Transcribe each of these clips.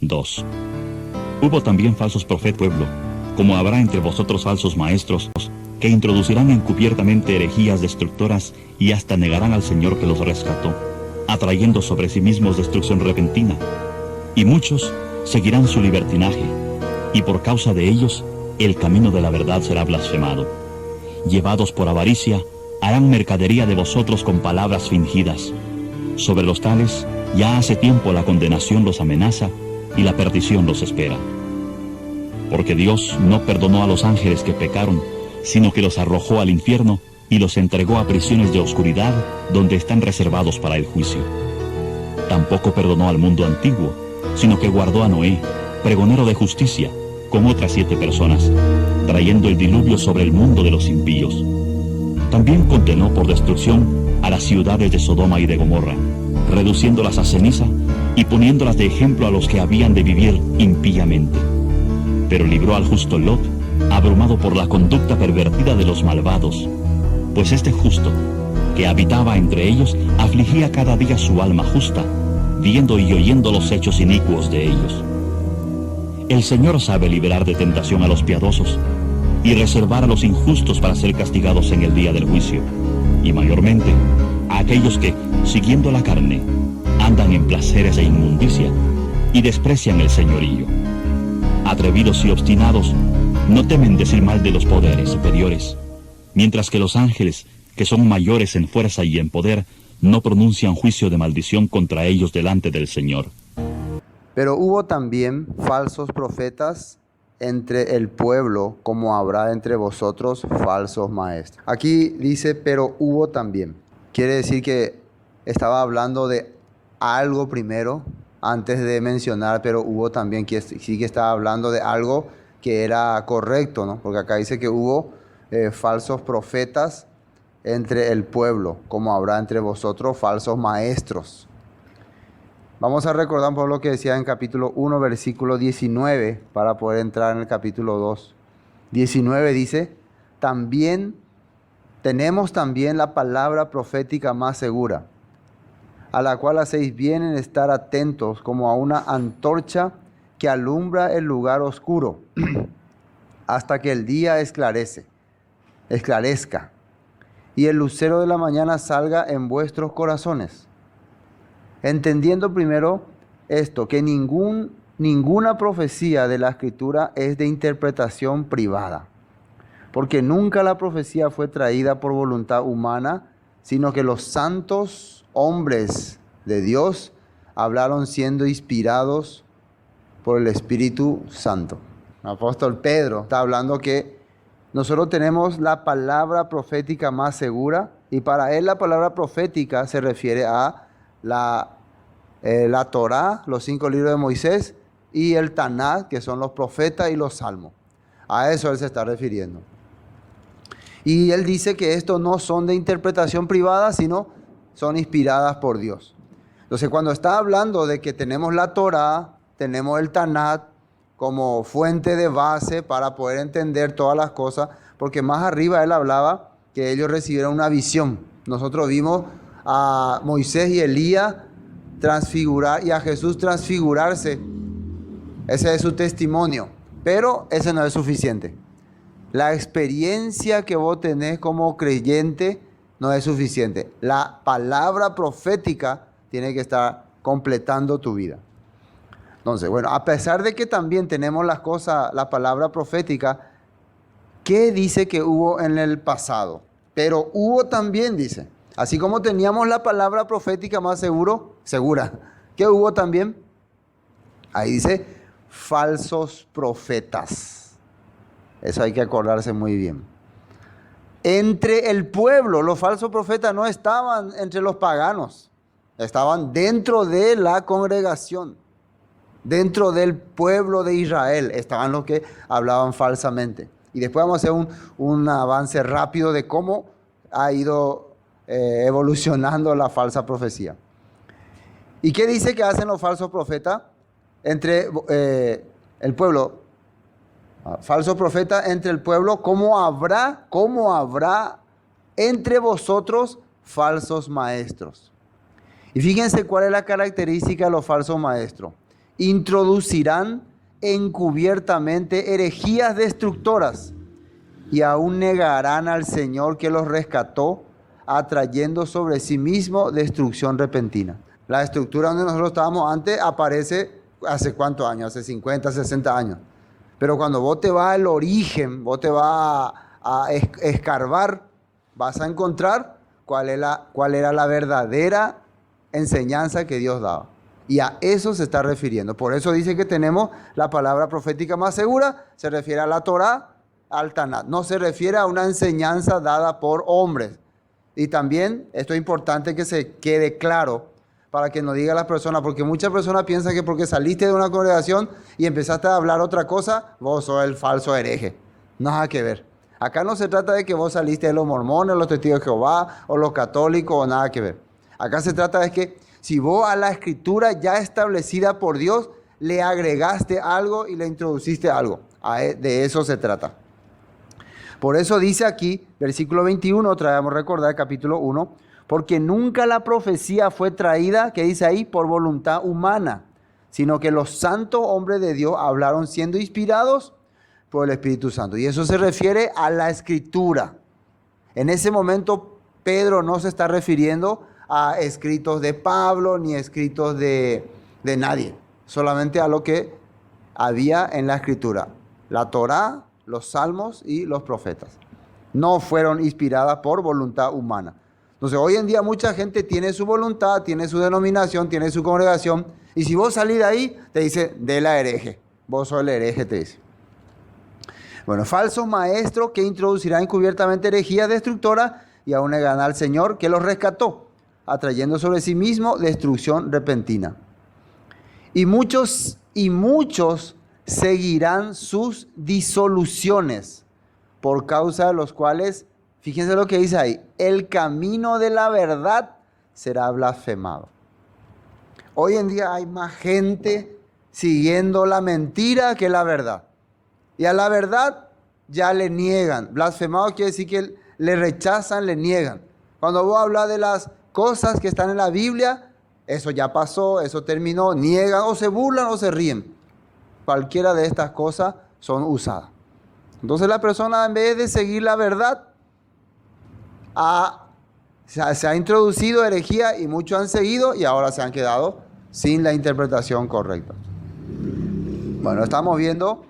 2. Hubo también falsos profetas en el pueblo, como habrá entre vosotros falsos maestros, que introducirán encubiertamente herejías destructoras y hasta negarán al Señor que los rescató, atrayendo sobre sí mismos destrucción repentina. Y muchos seguirán su libertinaje, y por causa de ellos el camino de la verdad será blasfemado. Llevados por avaricia, harán mercadería de vosotros con palabras fingidas. Sobre los tales, ya hace tiempo la condenación los amenaza y la perdición los espera. Porque Dios no perdonó a los ángeles que pecaron, sino que los arrojó al infierno y los entregó a prisiones de oscuridad, donde están reservados para el juicio. Tampoco perdonó al mundo antiguo, sino que guardó a Noé, pregonero de justicia, con otras 7 personas, trayendo el diluvio sobre el mundo de los impíos. También condenó por destrucción a las ciudades de Sodoma y de Gomorra, reduciéndolas a ceniza y poniéndolas de ejemplo a los que habían de vivir impíamente. Pero libró al justo Lot, abrumado por la conducta pervertida de los malvados, pues este justo, que habitaba entre ellos, afligía cada día su alma justa, viendo y oyendo los hechos inicuos de ellos. El Señor sabe liberar de tentación a los piadosos y reservar a los injustos para ser castigados en el día del juicio, y mayormente a aquellos que, siguiendo la carne, andan en placeres e inmundicia y desprecian el señorío. Atrevidos y obstinados, no temen decir mal de los poderes superiores, mientras que los ángeles, que son mayores en fuerza y en poder, no pronuncian juicio de maldición contra ellos delante del Señor. Pero hubo también falsos profetas entre el pueblo, como habrá entre vosotros falsos maestros. Aquí dice, pero hubo también. Quiere decir que estaba hablando de algo primero, antes de mencionar, pero hubo también, que sí que estaba hablando de algo que era correcto, ¿no? Porque acá dice que hubo falsos profetas entre el pueblo, como habrá entre vosotros falsos maestros. Vamos a recordar un poco lo que decía en capítulo 1, versículo 19, para poder entrar en el capítulo 2. 19 dice, tenemos también la palabra profética más segura, a la cual hacéis bien en estar atentos como a una antorcha que alumbra el lugar oscuro, hasta que el día esclarezca, y el lucero de la mañana salga en vuestros corazones. Entendiendo primero esto, que ninguna profecía de la Escritura es de interpretación privada, porque nunca la profecía fue traída por voluntad humana, sino que los santos hombres de Dios hablaron siendo inspirados por el Espíritu Santo. El apóstol Pedro está hablando que nosotros tenemos la palabra profética más segura, y para él la palabra profética se refiere a la Torá, los 5 libros de Moisés, y el Tanat, que son los profetas y los salmos. A eso él se está refiriendo. Y él dice que estos no son de interpretación privada, sino son inspiradas por Dios. Entonces, cuando está hablando de que tenemos la Torá, tenemos el Tanat como fuente de base para poder entender todas las cosas, porque más arriba él hablaba que ellos recibieron una visión. Nosotros vimos a Moisés y Elías transfigurar y a Jesús transfigurarse. Ese es su testimonio, pero ese no es suficiente. La experiencia que vos tenés como creyente no es suficiente. La palabra profética tiene que estar completando tu vida. Entonces, bueno, a pesar de que también tenemos las cosas, la palabra profética, ¿qué dice que hubo en el pasado? Pero hubo también, dice, así como teníamos la palabra profética más segura, ¿qué hubo también? Ahí dice, falsos profetas. Eso hay que acordarse muy bien. Entre el pueblo, los falsos profetas no estaban entre los paganos, estaban dentro de la congregación, dentro del pueblo de Israel, estaban los que hablaban falsamente. Y después vamos a hacer un avance rápido de cómo ha ido evolucionando la falsa profecía. ¿Y qué dice que hacen los falsos profetas entre el pueblo? Falso profeta entre el pueblo, ¿cómo habrá entre vosotros falsos maestros? Y fíjense cuál es la característica de los falsos maestros, introducirán encubiertamente herejías destructoras y aún negarán al Señor que los rescató, atrayendo sobre sí mismo destrucción repentina. La estructura donde nosotros estábamos antes aparece hace ¿cuántos años? Hace 50, 60 años. Pero cuando vos te vas al origen, vos te vas a escarbar, vas a encontrar cuál era la verdadera enseñanza que Dios daba. Y a eso se está refiriendo. Por eso dice que tenemos la palabra profética más segura, se refiere a la Torá, al Tanat. No se refiere a una enseñanza dada por hombres. Y también, esto es importante que se quede claro para que no diga las personas, porque muchas personas piensan que porque saliste de una congregación y empezaste a hablar otra cosa, vos sos el falso hereje. Nada que ver. Acá no se trata de que vos saliste de los mormones, los testigos de Jehová, o los católicos, o nada que ver. Acá se trata de que si vos a la escritura ya establecida por Dios, le agregaste algo y le introduciste algo. De eso se trata. Por eso dice aquí, versículo 21, otra vez vamos a recordar capítulo 1, porque nunca la profecía fue traída, que dice ahí, por voluntad humana, sino que los santos hombres de Dios hablaron siendo inspirados por el Espíritu Santo. Y eso se refiere a la escritura. En ese momento Pedro no se está refiriendo a escritos de Pablo ni escritos de nadie, solamente a lo que había en la escritura. La Torá, los salmos y los profetas. No fueron inspiradas por voluntad humana. Entonces hoy en día mucha gente tiene su voluntad, tiene su denominación, tiene su congregación, y si vos salís de ahí, te dice, de la hereje. Vos sos el hereje, te dice. Bueno, falsos maestros que introducirán encubiertamente herejías destructoras y aún negarán al Señor que los rescató, atrayendo sobre sí mismo destrucción repentina. Y muchos seguirán sus disoluciones, por causa de los cuales, fíjense lo que dice ahí, el camino de la verdad será blasfemado. Hoy en día hay más gente siguiendo la mentira que la verdad. Y a la verdad ya le niegan. Blasfemado quiere decir que le rechazan, le niegan. Cuando vos hablas de las cosas que están en la Biblia, eso ya pasó, eso terminó, niegan o se burlan o se ríen. Cualquiera de estas cosas son usadas. Entonces la persona, en vez de seguir la verdad, se ha introducido herejía y muchos han seguido y ahora se han quedado sin la interpretación correcta. Bueno, estamos viendo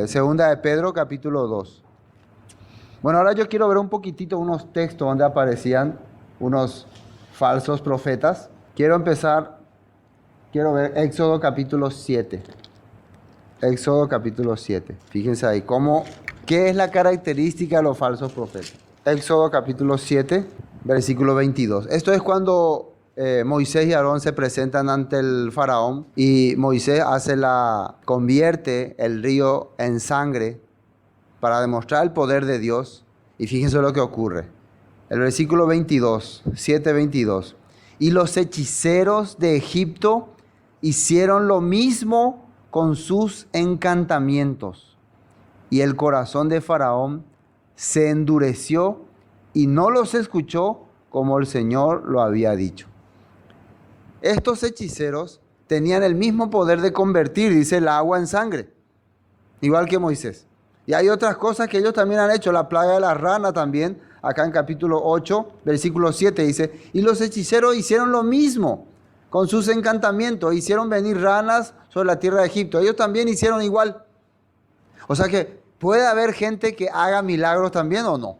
Segunda de Pedro, capítulo 2. Bueno, ahora yo quiero ver un poquitito unos textos donde aparecían unos falsos profetas. Quiero ver Éxodo capítulo 7. Éxodo capítulo 7. Fíjense ahí, ¿qué es la característica de los falsos profetas? Éxodo capítulo 7, versículo 22. Esto es cuando Moisés y Aarón se presentan ante el faraón y Moisés convierte el río en sangre para demostrar el poder de Dios. Y fíjense lo que ocurre. El versículo 22, 7:22. Y los hechiceros de Egipto hicieron lo mismo con sus encantamientos. Y el corazón de Faraón se endureció y no los escuchó como el Señor lo había dicho. Estos hechiceros tenían el mismo poder de convertir, dice, el agua en sangre, igual que Moisés. Y hay otras cosas que ellos también han hecho, la plaga de la rana también, acá en capítulo 8, versículo 7 dice, y los hechiceros hicieron lo mismo con sus encantamientos, hicieron venir ranas sobre la tierra de Egipto. Ellos también hicieron igual. O sea que puede haber gente que haga milagros también o no.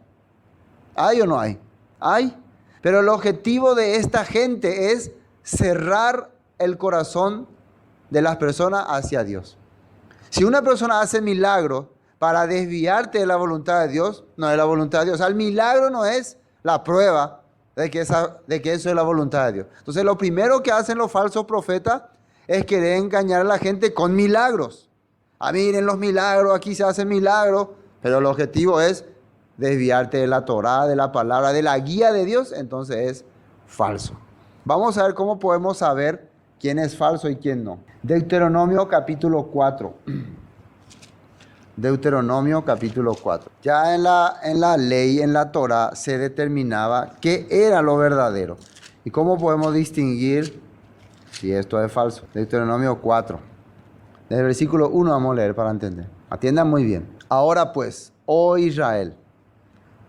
¿Hay o no hay? Hay. Pero el objetivo de esta gente es cerrar el corazón de las personas hacia Dios. Si una persona hace milagros para desviarte de la voluntad de Dios, no es la voluntad de Dios. O sea, el milagro no es la prueba de que eso es la voluntad de Dios. Entonces, lo primero que hacen los falsos profetas es querer engañar a la gente con milagros. Miren los milagros, aquí se hacen milagros, pero el objetivo es desviarte de la Torá, de la palabra, de la guía de Dios, entonces es falso. Vamos a ver cómo podemos saber quién es falso y quién no. Deuteronomio capítulo 4. Deuteronomio capítulo 4. Ya en la ley, en la Torá, se determinaba qué era lo verdadero. ¿Y cómo podemos distinguir Y esto es falso. Deuteronomio 4. Desde el versículo 1 vamos a leer para entender. Atiendan muy bien. Ahora pues, oh Israel,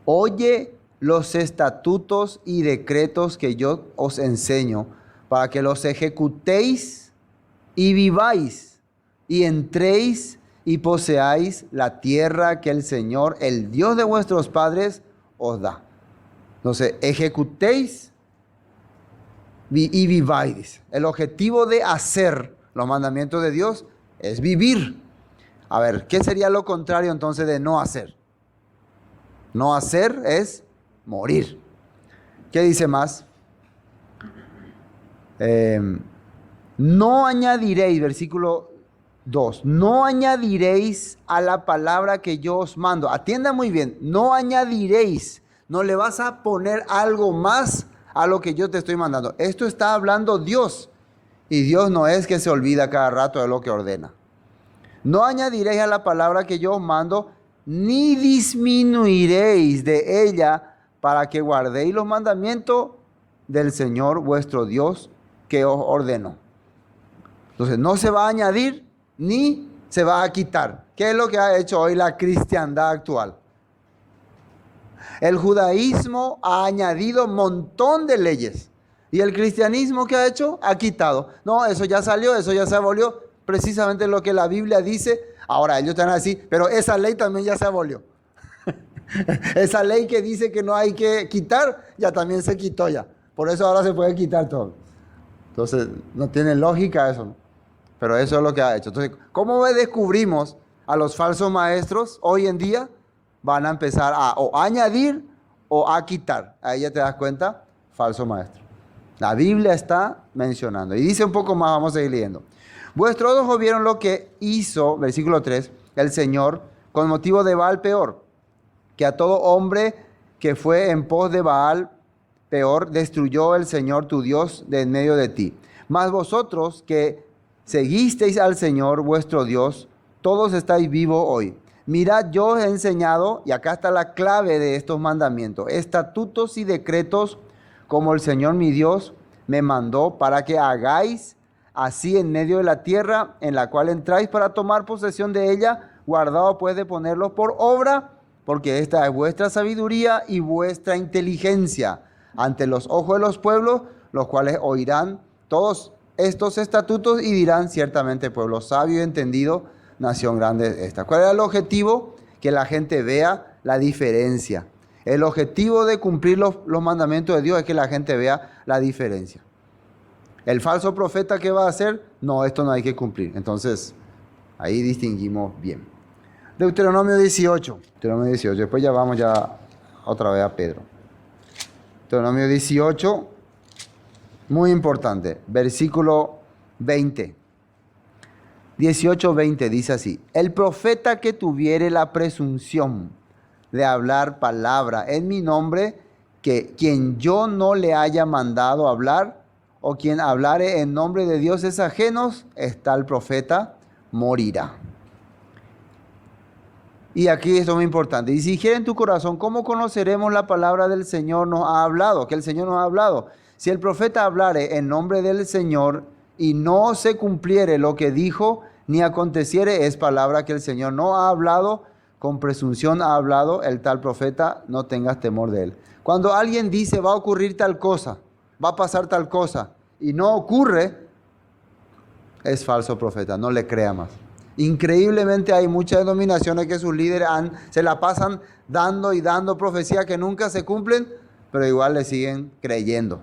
oye los estatutos y decretos que yo os enseño para que los ejecutéis y viváis y entréis y poseáis la tierra que el Señor, el Dios de vuestros padres, os da. Entonces, ejecutéis y viváis. El objetivo de hacer los mandamientos de Dios es vivir. A ver, ¿qué sería lo contrario entonces de no hacer? No hacer es morir. ¿Qué dice más? No añadiréis, versículo 2, no añadiréis a la palabra que yo os mando. Atienda muy bien, no añadiréis, no le vas a poner algo más a lo que yo te estoy mandando. Esto está hablando Dios, y Dios no es que se olvida cada rato de lo que ordena. No añadiréis a la palabra que yo os mando, ni disminuiréis de ella, para que guardéis los mandamientos del Señor vuestro Dios que os ordenó. Entonces no se va a añadir ni se va a quitar. ¿Qué es lo que ha hecho hoy la cristiandad actual? El judaísmo ha añadido un montón de leyes. ¿Y el cristianismo qué ha hecho? Ha quitado. No, eso ya salió, eso ya se abolió. Precisamente lo que la Biblia dice. Ahora ellos están así, pero esa ley también ya se abolió. Esa ley que dice que no hay que quitar, ya también se quitó ya. Por eso ahora se puede quitar todo. Entonces, no tiene lógica eso, ¿no? Pero eso es lo que ha hecho. Entonces, ¿cómo descubrimos a los falsos maestros hoy en día? Van a empezar a o añadir o a quitar. Ahí ya te das cuenta, falso maestro. La Biblia está mencionando. Y dice un poco más, vamos a seguir leyendo. Vuestros ojos vieron lo que hizo, versículo 3, el Señor, con motivo de Baal peor, que a todo hombre que fue en pos de Baal peor, destruyó el Señor tu Dios de en medio de ti. Mas vosotros que seguisteis al Señor vuestro Dios, todos estáis vivos hoy. Mirad, yo os he enseñado, y acá está la clave de estos mandamientos, estatutos y decretos como el Señor mi Dios me mandó, para que hagáis así en medio de la tierra en la cual entráis para tomar posesión de ella, guardado pues de ponerlos por obra, porque esta es vuestra sabiduría y vuestra inteligencia ante los ojos de los pueblos, los cuales oirán todos estos estatutos y dirán: ciertamente pueblo sabio y entendido, nación grande esta. ¿Cuál era el objetivo? Que la gente vea la diferencia. El objetivo de cumplir los mandamientos de Dios es que la gente vea la diferencia. El falso profeta, ¿qué va a hacer? No, esto no hay que cumplir. Entonces, ahí distinguimos bien. Deuteronomio 18. Deuteronomio 18. Después ya vamos ya otra vez a Pedro. Deuteronomio 18. Muy importante. Versículo 20. 18:20 dice así: el profeta que tuviere la presunción de hablar palabra en mi nombre, que quien yo no le haya mandado hablar, o quien hablare en nombre de dioses ajenos, tal profeta morirá. Y aquí esto es muy importante. Y si dijera en tu corazón: ¿cómo conoceremos la palabra del Señor nos ha hablado? Que el Señor nos ha hablado. Si el profeta hablare en nombre del Señor y no se cumpliere lo que dijo, ni aconteciere, es palabra que el Señor no ha hablado, con presunción ha hablado el tal profeta, no tengas temor de él. Cuando alguien dice va a ocurrir tal cosa, va a pasar tal cosa, y no ocurre, es falso profeta, no le crea más. Increíblemente hay muchas denominaciones que sus líderes se la pasan dando y dando profecías que nunca se cumplen, pero igual le siguen creyendo,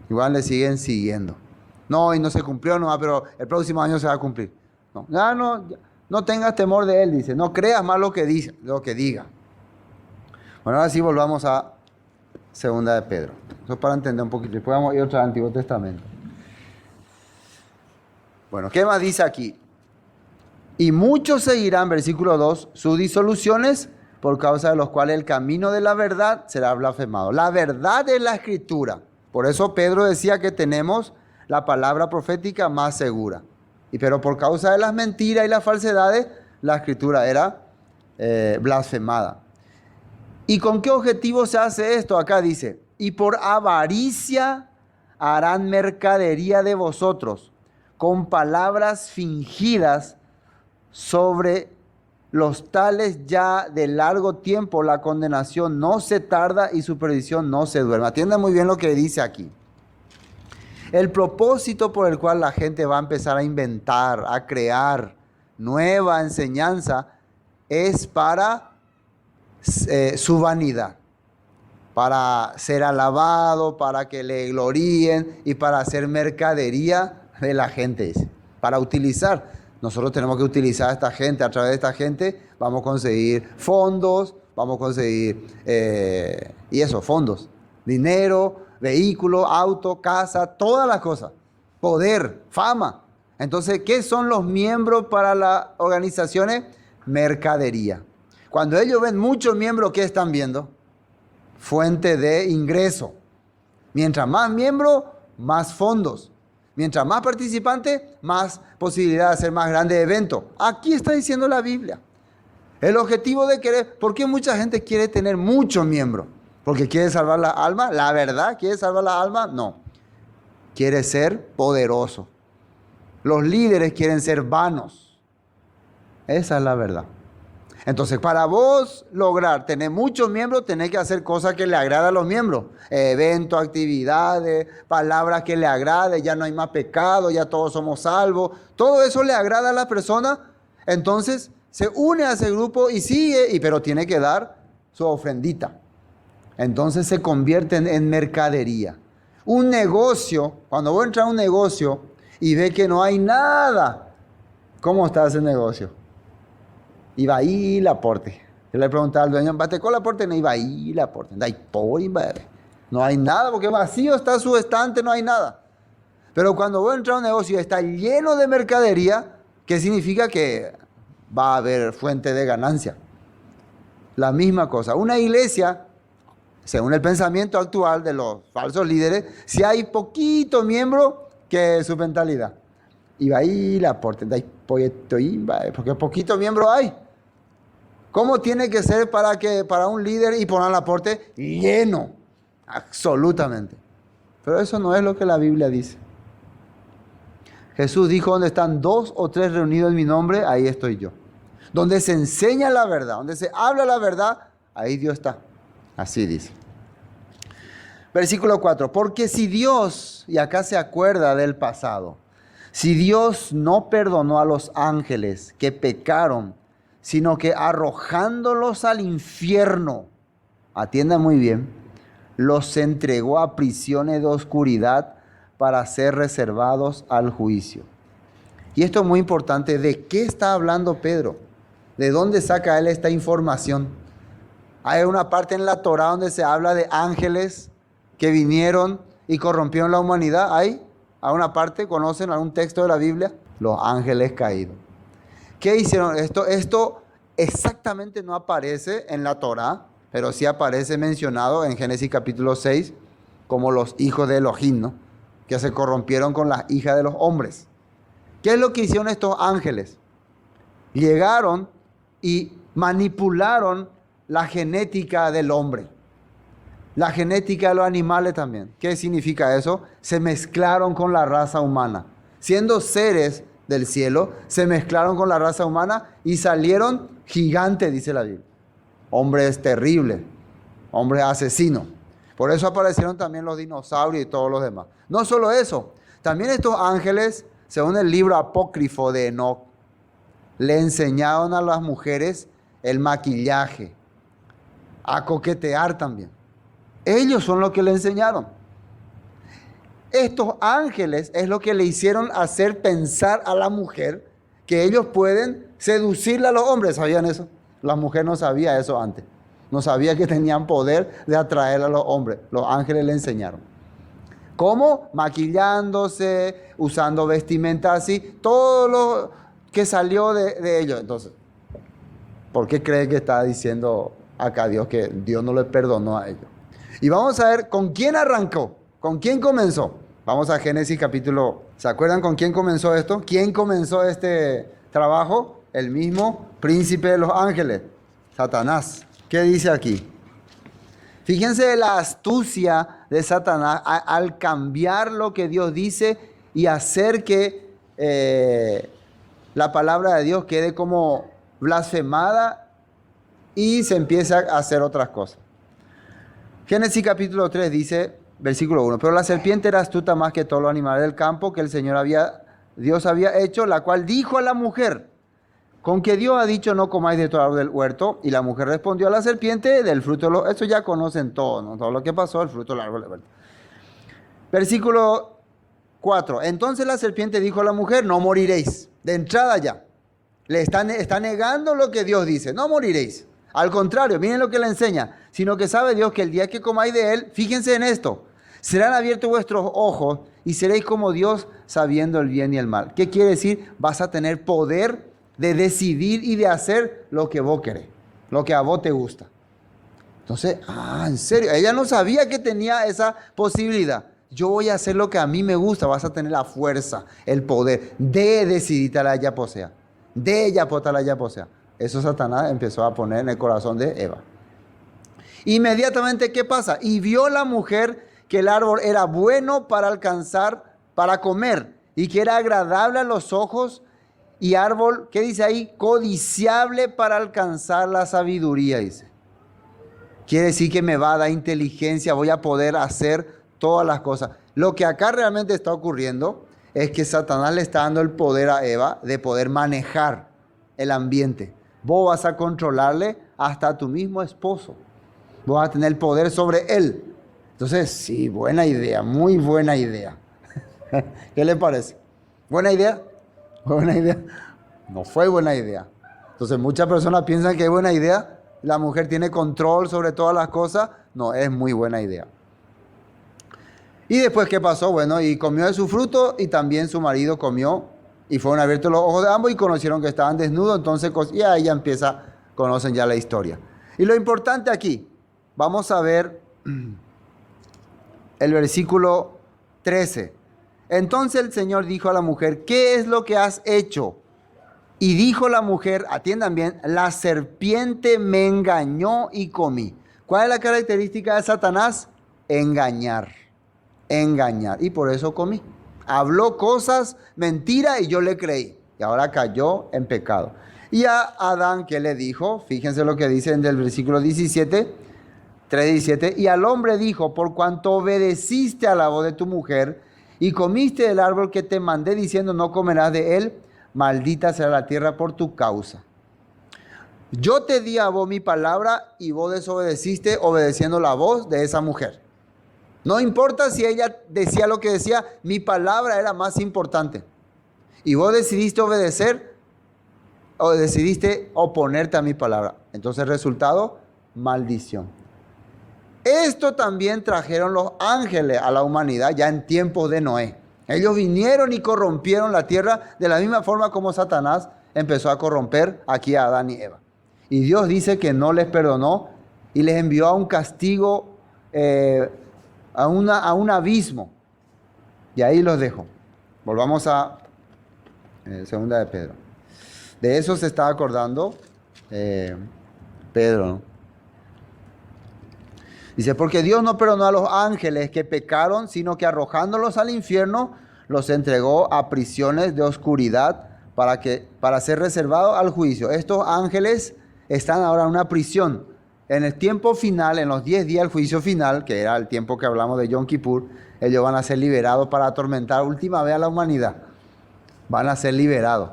igual le siguen siguiendo. No, y no se cumplió, no, pero el próximo año se va a cumplir. No tengas temor de él, dice, no creas más lo que dice, lo que diga. Bueno, ahora sí volvamos a Segunda de Pedro. Eso es para entender un poquito. Después vamos a ir otra al Antiguo Testamento. Bueno, ¿qué más dice aquí? Y muchos seguirán, versículo 2, sus disoluciones, por causa de los cuales el camino de la verdad será blasfemado. La verdad es la Escritura. Por eso Pedro decía que tenemos la palabra profética más segura. Pero por causa de las mentiras y las falsedades, la Escritura era blasfemada. ¿Y con qué objetivo se hace esto? Acá dice: y por avaricia harán mercadería de vosotros con palabras fingidas. Sobre los tales ya de largo tiempo la condenación no se tarda y su perdición no se duerme. Atiendan muy bien lo que dice aquí. El propósito por el cual la gente va a empezar a inventar, a crear nueva enseñanza, es para su vanidad, para ser alabado, para que le gloríen y para hacer mercadería de la gente, para utilizar. Nosotros tenemos que utilizar a esta gente, a través de esta gente vamos a conseguir fondos, vamos a conseguir fondos, dinero, vehículo, auto, casa, todas las cosas, poder, fama. Entonces, ¿qué son los miembros para las organizaciones? Mercadería. Cuando ellos ven muchos miembros, ¿qué están viendo? Fuente de ingreso. Mientras más miembros, más fondos. Mientras más participantes, más posibilidad de hacer más grandes eventos. Aquí está diciendo la Biblia. El objetivo de querer, ¿por qué mucha gente quiere tener muchos miembros? ¿Porque quiere salvar la alma? ¿La verdad quiere salvar la alma? No. Quiere ser poderoso. Los líderes quieren ser vanos. Esa es la verdad. Entonces, para vos lograr tener muchos miembros, tenés que hacer cosas que le agradan a los miembros. Eventos, actividades, palabras que le agraden. Ya no hay más pecado, ya todos somos salvos. Todo eso le agrada a la persona. Entonces, se une a ese grupo y sigue, pero tiene que dar su ofrendita. Entonces, se convierte en mercadería. Un negocio, cuando vos entras a un negocio y ves que no hay nada, ¿cómo está ese negocio? Iba ahí la porte. Yo le preguntaba al dueño, ¿bate con la porte? No iba ahí la porte. No hay nada, porque vacío está su estante, no hay nada. Pero cuando voy a entrar a un negocio y está lleno de mercadería, ¿qué significa? Que va a haber fuente de ganancia. La misma cosa. Una iglesia, según el pensamiento actual de los falsos líderes, si hay poquito miembro, ¿qué es su mentalidad? Iba ahí la porte, porque poquito miembro hay. ¿Cómo tiene que ser para un líder y poner el aporte lleno? Absolutamente. Pero eso no es lo que la Biblia dice. Jesús dijo, donde están 2 o 3 reunidos en mi nombre, ahí estoy yo. Donde se enseña la verdad, donde se habla la verdad, ahí Dios está. Así dice. Versículo 4. Porque si Dios, y acá se acuerda del pasado, si Dios no perdonó a los ángeles que pecaron, sino que arrojándolos al infierno, atiendan muy bien, los entregó a prisiones de oscuridad para ser reservados al juicio. Y esto es muy importante. ¿De qué está hablando Pedro? ¿De dónde saca él esta información? Hay una parte en la Torá donde se habla de ángeles que vinieron y corrompieron la humanidad. ¿Hay una parte? ¿Conocen algún texto de la Biblia? Los ángeles caídos. ¿Qué hicieron? Esto exactamente no aparece en la Torá, pero sí aparece mencionado en Génesis capítulo 6 como los hijos de Elohim, ¿no? Que se corrompieron con las hijas de los hombres. ¿Qué es lo que hicieron estos ángeles? Llegaron y manipularon la genética del hombre, la genética de los animales también. ¿Qué significa eso? Se mezclaron con la raza humana. Siendo seres del cielo, se mezclaron con la raza humana y salieron gigantes, dice la Biblia. Hombres terribles, hombres asesinos. Por eso aparecieron también los dinosaurios y todos los demás. No solo eso, también estos ángeles, según el libro apócrifo de Enoc, le enseñaron a las mujeres el maquillaje, a coquetear también. Ellos son los que le enseñaron. Estos ángeles es lo que le hicieron hacer pensar a la mujer que ellos pueden seducirle a los hombres. ¿Sabían eso? La mujer no sabía eso antes. No sabía que tenían poder de atraer a los hombres. Los ángeles le enseñaron. ¿Cómo? Maquillándose, usando vestimenta así, todo lo que salió de ellos. Entonces, ¿por qué cree que está diciendo acá Dios que Dios no le perdonó a ellos? Y vamos a ver con quién arrancó, con quién comenzó. Vamos a Génesis capítulo. ¿Se acuerdan con quién comenzó esto? ¿Quién comenzó este trabajo? El mismo príncipe de los ángeles, Satanás. ¿Qué dice aquí? Fíjense la astucia de Satanás al cambiar lo que Dios dice y hacer que la palabra de Dios quede como blasfemada y se empieza a hacer otras cosas. Génesis capítulo 3 dice, versículo 1, pero la serpiente era astuta más que todos los animales del campo que el Señor Dios había hecho, la cual dijo a la mujer, con que Dios ha dicho no comáis de todo árbol del huerto, y la mujer respondió a la serpiente del fruto de los... Eso ya conocen todo, ¿no? Todo lo que pasó, el fruto del árbol del huerto. Versículo 4, entonces la serpiente dijo a la mujer, no moriréis, de entrada ya. Le está negando lo que Dios dice, no moriréis. Al contrario, miren lo que le enseña, sino que sabe Dios que el día que comáis de él, fíjense en esto, serán abiertos vuestros ojos y seréis como Dios sabiendo el bien y el mal. ¿Qué quiere decir? Vas a tener poder de decidir y de hacer lo que vos querés, lo que a vos te gusta. Entonces, en serio, ella no sabía que tenía esa posibilidad. Yo voy a hacer lo que a mí me gusta, vas a tener la fuerza, el poder de decidir tal ya posea, de ella la ya posea. Eso Satanás empezó a poner en el corazón de Eva. Inmediatamente, ¿qué pasa? Y vio la mujer que el árbol era bueno para alcanzar, para comer, y que era agradable a los ojos, y árbol, ¿qué dice ahí? Codiciable para alcanzar la sabiduría, dice. Quiere decir que me va a dar inteligencia, voy a poder hacer todas las cosas. Lo que acá realmente está ocurriendo es que Satanás le está dando el poder a Eva de poder manejar el ambiente. Vos vas a controlarle hasta a tu mismo esposo. Vos vas a tener el poder sobre él. Entonces, sí, buena idea, muy buena idea. ¿Qué le parece? ¿Buena idea? ¿Buena idea? No fue buena idea. Entonces, muchas personas piensan que es buena idea. La mujer tiene control sobre todas las cosas. No, es muy buena idea. Y después, ¿qué pasó? Bueno, y comió de su fruto y también su marido comió. Y fueron abiertos los ojos de ambos y conocieron que estaban desnudos. Entonces, y ahí ya empieza, conocen ya la historia. Y lo importante aquí, vamos a ver el versículo 13. Entonces el Señor dijo a la mujer, ¿qué es lo que has hecho? Y dijo la mujer, atiendan bien, la serpiente me engañó y comí. ¿Cuál es la característica de Satanás? Engañar. Engañar. Y por eso comí. Habló cosas, mentira, y yo le creí. Y ahora cayó en pecado. Y a Adán, ¿qué le dijo? Fíjense lo que dice en el versículo 17, 3:17. Y al hombre dijo, por cuanto obedeciste a la voz de tu mujer y comiste del árbol que te mandé diciendo no comerás de él, maldita será la tierra por tu causa. Yo te di a vos mi palabra y vos desobedeciste obedeciendo la voz de esa mujer. No importa si ella decía lo que decía, mi palabra era más importante. Y vos decidiste obedecer o decidiste oponerte a mi palabra. Entonces, resultado, maldición. Esto también trajeron los ángeles a la humanidad ya en tiempos de Noé. Ellos vinieron y corrompieron la tierra de la misma forma como Satanás empezó a corromper aquí a Adán y Eva. Y Dios dice que no les perdonó y les envió a un castigo, a un abismo. Y ahí los dejo. Volvamos a segunda de Pedro. De eso se está acordando Pedro, ¿no? Dice, porque Dios no perdonó a los ángeles que pecaron, sino que arrojándolos al infierno, los entregó a prisiones de oscuridad para ser reservados al juicio. Estos ángeles están ahora en una prisión. En el tiempo final, en los 10 días del juicio final, que era el tiempo que hablamos de Yom Kippur, ellos van a ser liberados para atormentar última vez a la humanidad. Van a ser liberados.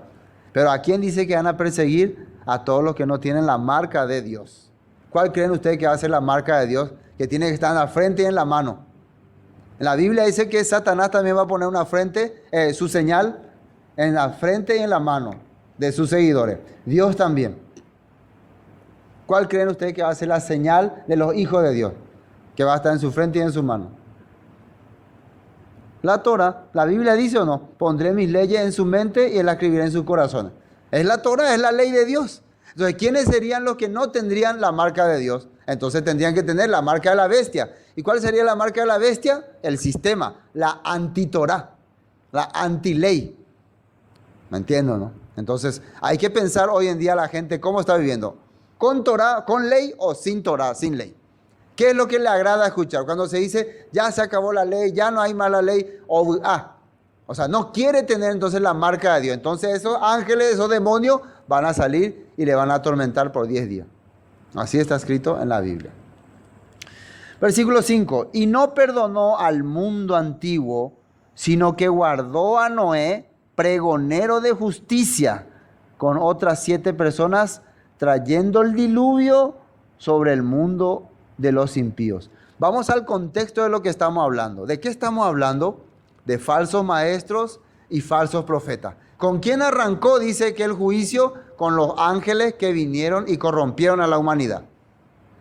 Pero ¿a quién dice que van a perseguir? A todos los que no tienen la marca de Dios. ¿Cuál creen ustedes que va a ser la marca de Dios? Que tiene que estar en la frente y en la mano. En la Biblia dice que Satanás también va a poner una frente, su señal en la frente y en la mano de sus seguidores. Dios también. ¿Cuál creen ustedes que va a ser la señal de los hijos de Dios? Que va a estar en su frente y en su mano. La Torah, la Biblia dice o no, pondré mis leyes en su mente y las escribiré en sus corazones. Es la Torah, es la ley de Dios. Entonces, ¿quiénes serían los que no tendrían la marca de Dios? Entonces tendrían que tener la marca de la bestia. ¿Y cuál sería la marca de la bestia? El sistema, la anti-Torah, la anti-ley. ¿Me entiendo, no? Entonces, hay que pensar hoy en día la gente cómo está viviendo. ¿Con Torah, con ley o sin Torah, sin ley? ¿Qué es lo que le agrada escuchar? Cuando se dice, ya se acabó la ley, ya no hay más la ley, o sea, no quiere tener entonces la marca de Dios. Entonces esos ángeles, esos demonios van a salir y le van a atormentar por 10 días. Así está escrito en la Biblia. Versículo 5. Y no perdonó al mundo antiguo, sino que guardó a Noé, pregonero de justicia, con otras 7 personas, trayendo el diluvio sobre el mundo de los impíos. Vamos al contexto de lo que estamos hablando. ¿De qué estamos hablando? De falsos maestros y falsos profetas. ¿Con quién arrancó? Dice que el juicio con los ángeles que vinieron y corrompieron a la humanidad.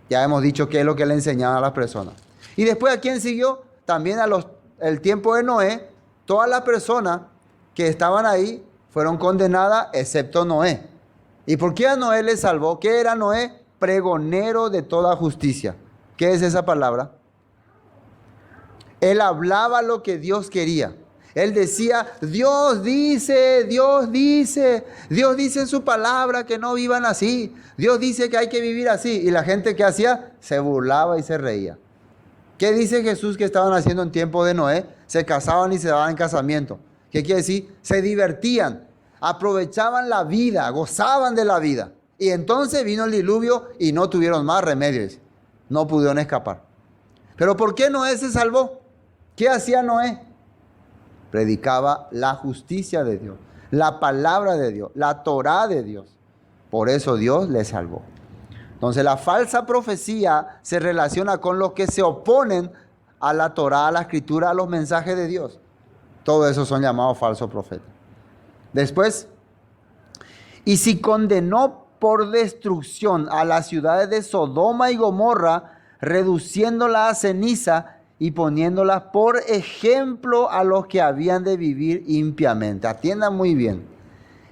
Ya hemos dicho qué es lo que le enseñaban a las personas. Y después, ¿a quién siguió? También el tiempo de Noé, todas las personas que estaban ahí fueron condenadas, excepto Noé. ¿Y por qué a Noé le salvó? ¿Qué era Noé? Pregonero de toda justicia. ¿Qué es esa palabra? Él hablaba lo que Dios quería. Él decía, Dios dice en su palabra que no vivan así. Dios dice que hay que vivir así. Y la gente que hacía, se burlaba y se reía. ¿Qué dice Jesús que estaban haciendo en tiempo de Noé? Se casaban y se daban en casamiento. ¿Qué quiere decir? Se divertían, aprovechaban la vida, gozaban de la vida. Y entonces vino el diluvio y no tuvieron más remedios. No pudieron escapar. ¿Pero por qué Noé se salvó? ¿Qué hacía Noé? Predicaba la justicia de Dios, la palabra de Dios, la Torá de Dios. Por eso Dios le salvó. Entonces la falsa profecía se relaciona con los que se oponen a la Torá, a la Escritura, a los mensajes de Dios. Todo eso son llamados falsos profetas. Después, y si condenó por destrucción a las ciudades de Sodoma y Gomorra, reduciéndolas a ceniza y poniéndolas por ejemplo a los que habían de vivir impiamente. Atiendan muy bien.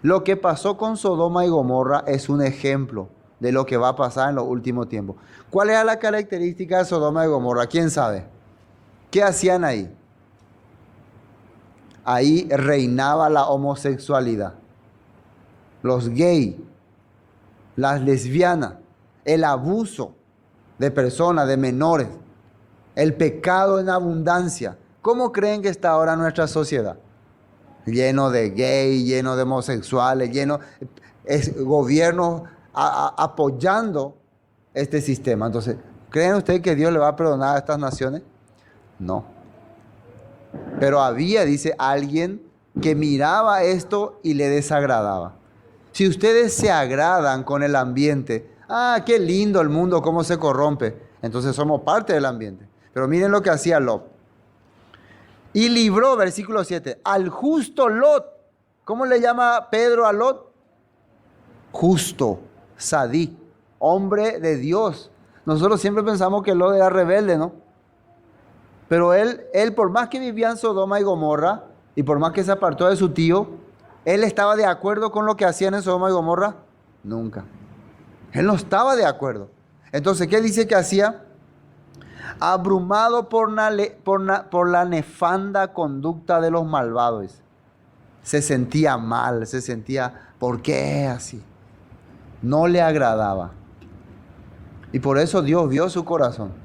Lo que pasó con Sodoma y Gomorra es un ejemplo de lo que va a pasar en los últimos tiempos. ¿Cuál era la característica de Sodoma y Gomorra? ¿Quién sabe? ¿Qué hacían ahí? Ahí reinaba la homosexualidad, los gays, las lesbianas, el abuso de personas, de menores, el pecado en abundancia. ¿Cómo creen que está ahora nuestra sociedad? Lleno de gays, lleno de homosexuales, gobiernos apoyando este sistema. Entonces, ¿creen ustedes que Dios le va a perdonar a estas naciones? No. Pero había, dice, alguien que miraba esto y le desagradaba. Si ustedes se agradan con el ambiente, qué lindo el mundo, cómo se corrompe, entonces somos parte del ambiente. Pero miren lo que hacía Lot. Y libró, versículo 7, al justo Lot. ¿Cómo le llama Pedro a Lot? Justo, sadí, hombre de Dios. Nosotros siempre pensamos que Lot era rebelde, ¿no? Pero él por más que vivía en Sodoma y Gomorra, y por más que se apartó de su tío, ¿él estaba de acuerdo con lo que hacían en Sodoma y Gomorra? Nunca. Él no estaba de acuerdo. Entonces, ¿qué dice que hacía? Abrumado por la nefanda conducta de los malvados. Se sentía mal, se sentía, ¿por qué así? No le agradaba. Y por eso Dios vio su corazón.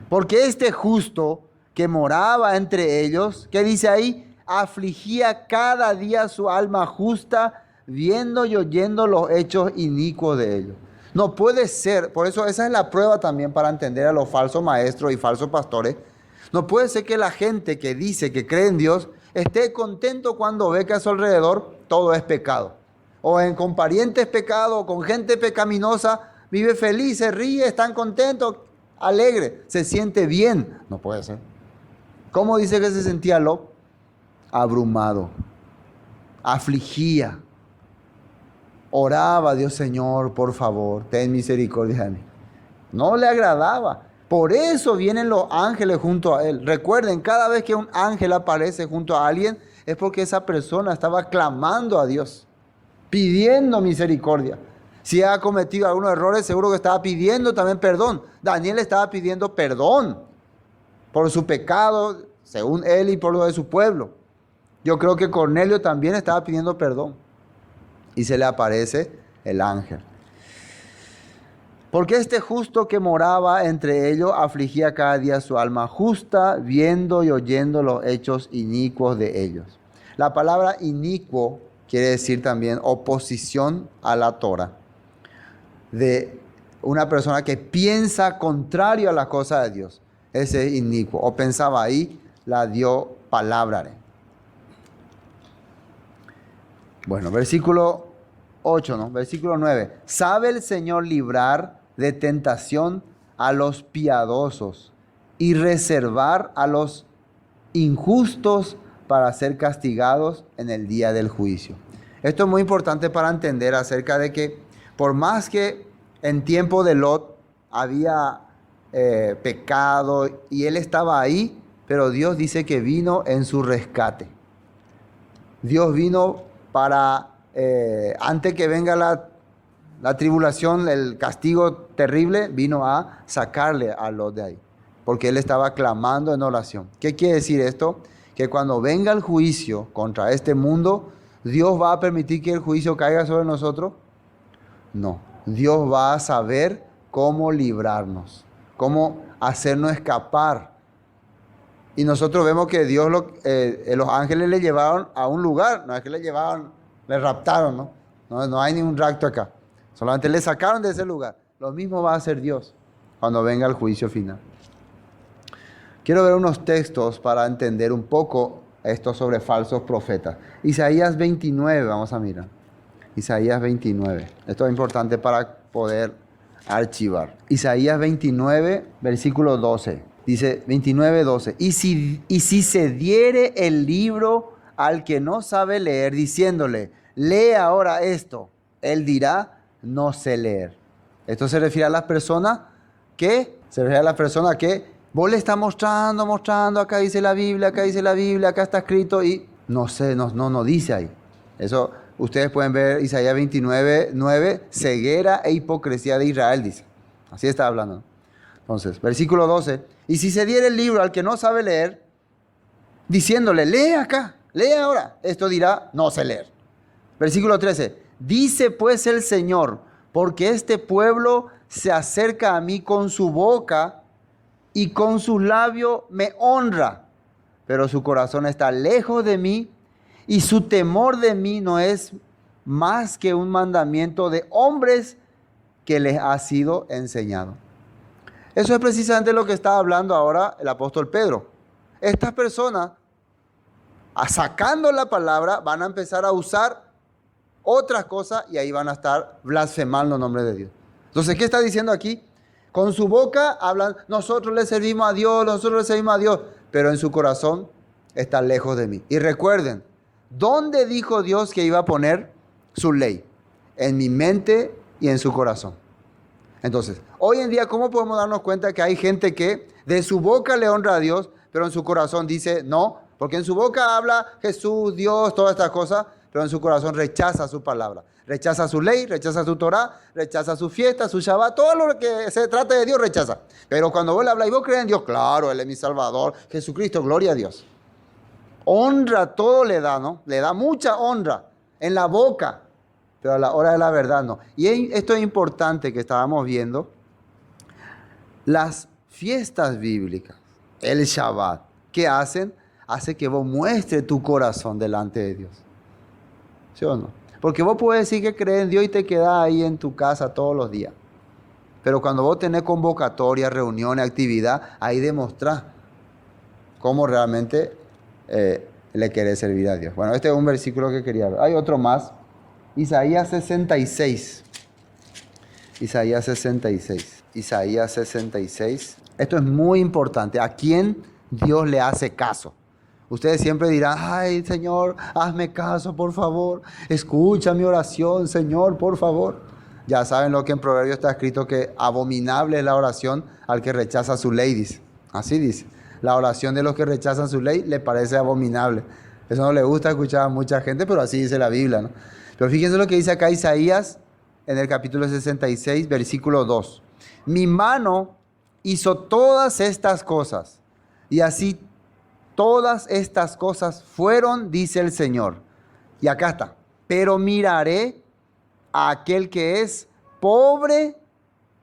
Porque este justo que moraba entre ellos, ¿qué dice ahí? Afligía cada día su alma justa, viendo y oyendo los hechos inicuos de ellos. No puede ser, por eso esa es la prueba también para entender a los falsos maestros y falsos pastores. No puede ser que la gente que dice que cree en Dios esté contento cuando ve que a su alrededor todo es pecado. Con parientes pecados, con gente pecaminosa, vive feliz, se ríe, están contentos, alegre, se siente bien. No puede ser. ¿Cómo dice que se sentía Lot? Abrumado, afligía, oraba a Dios, Señor, por favor, ten misericordia de mí. No le agradaba. Por eso vienen los ángeles junto a él. Recuerden, cada vez que un ángel aparece junto a alguien, es porque esa persona estaba clamando a Dios, pidiendo misericordia. Si ha cometido algunos errores, seguro que estaba pidiendo también perdón. Daniel estaba pidiendo perdón por su pecado, según él, y por lo de su pueblo. Yo creo que Cornelio también estaba pidiendo perdón. Y se le aparece el ángel. Porque este justo que moraba entre ellos afligía cada día su alma justa, viendo y oyendo los hechos inicuos de ellos. La palabra inicuo quiere decir también oposición a la Torah. De una persona que piensa contrario a las cosas de Dios. Ese es inicuo. O pensaba ahí, la dio palabra. Bueno, versículo 8, ¿no? Versículo 9. ¿Sabe el Señor librar de tentación a los piadosos y reservar a los injustos para ser castigados en el día del juicio? Esto es muy importante para entender acerca de que por más que en tiempo de Lot había pecado y él estaba ahí, pero Dios dice que vino en su rescate. Dios vino para, antes que venga la tribulación, el castigo terrible, vino a sacarle a Lot de ahí, porque él estaba clamando en oración. ¿Qué quiere decir esto? Que cuando venga el juicio contra este mundo, ¿Dios va a permitir que el juicio caiga sobre nosotros? No. Dios va a saber cómo librarnos, cómo hacernos escapar. Y nosotros vemos que Dios, los ángeles le llevaron a un lugar, no es que le llevaron, le raptaron, ¿no? No hay ningún rapto acá. Solamente le sacaron de ese lugar. Lo mismo va a hacer Dios cuando venga el juicio final. Quiero ver unos textos para entender un poco esto sobre falsos profetas. Isaías 29, vamos a mirar. Isaías 29. Esto es importante para poder archivar. Isaías 29, versículo 12. Dice 29, 12. Y si se diere el libro al que no sabe leer, diciéndole, lee ahora esto, él dirá, no sé leer. Esto se refiere a las personas que, vos le estás mostrando, acá dice la Biblia, acá está escrito y no sé, no dice ahí. Eso ustedes pueden ver Isaías 29, 9, ceguera e hipocresía de Israel, dice. Así está hablando. Entonces, versículo 12. Y si se diera el libro al que no sabe leer, diciéndole, lee acá, lee ahora, esto dirá, no sé leer. Versículo 13. Dice pues el Señor, porque este pueblo se acerca a mí con su boca y con sus labios me honra, pero su corazón está lejos de mí y su temor de mí no es más que un mandamiento de hombres que les ha sido enseñado. Eso es precisamente lo que está hablando ahora el apóstol Pedro. Estas personas, sacando la palabra, van a empezar a usar otras cosas y ahí van a estar blasfemando el nombre de Dios. Entonces, ¿qué está diciendo aquí? Con su boca hablan, nosotros le servimos a Dios, pero en su corazón está lejos de mí. Y recuerden, ¿dónde dijo Dios que iba a poner su ley? En mi mente y en su corazón. Entonces, hoy en día, ¿cómo podemos darnos cuenta que hay gente que de su boca le honra a Dios, pero en su corazón dice no? Porque en su boca habla Jesús, Dios, todas estas cosas, pero en su corazón rechaza su palabra. Rechaza su ley, rechaza su Torah, rechaza su fiesta, su Shabbat, todo lo que se trata de Dios rechaza. Pero cuando vos le hablas y vos crees en Dios, claro, Él es mi Salvador, Jesucristo, gloria a Dios. Honra todo le da, ¿no? Le da mucha honra en la boca, pero a la hora de la verdad no. Y esto es importante que estábamos viendo. Las fiestas bíblicas, el Shabbat, ¿qué hacen? Hace que vos muestres tu corazón delante de Dios. ¿Sí o no? Porque vos puedes decir que crees en Dios y te quedás ahí en tu casa todos los días. Pero cuando vos tenés convocatoria, reuniones, actividad, ahí demostrás cómo realmente le querés servir a Dios. Bueno, este es un versículo que quería ver. Hay otro más. Isaías 66. Isaías 66. Isaías 66. Esto es muy importante. ¿A quién Dios le hace caso? Ustedes siempre dirán, ay, Señor, hazme caso, por favor. Escucha mi oración, Señor, por favor. Ya saben lo que en Proverbios está escrito, que abominable es la oración al que rechaza su ley, dice. Así dice. La oración de los que rechazan su ley le parece abominable. Eso no le gusta escuchar a mucha gente, pero así dice la Biblia, ¿no? Pero fíjense lo que dice acá Isaías en el capítulo 66, versículo 2. Mi mano hizo todas estas cosas, y así todas estas cosas fueron, dice el Señor. Y acá está. Pero miraré a aquel que es pobre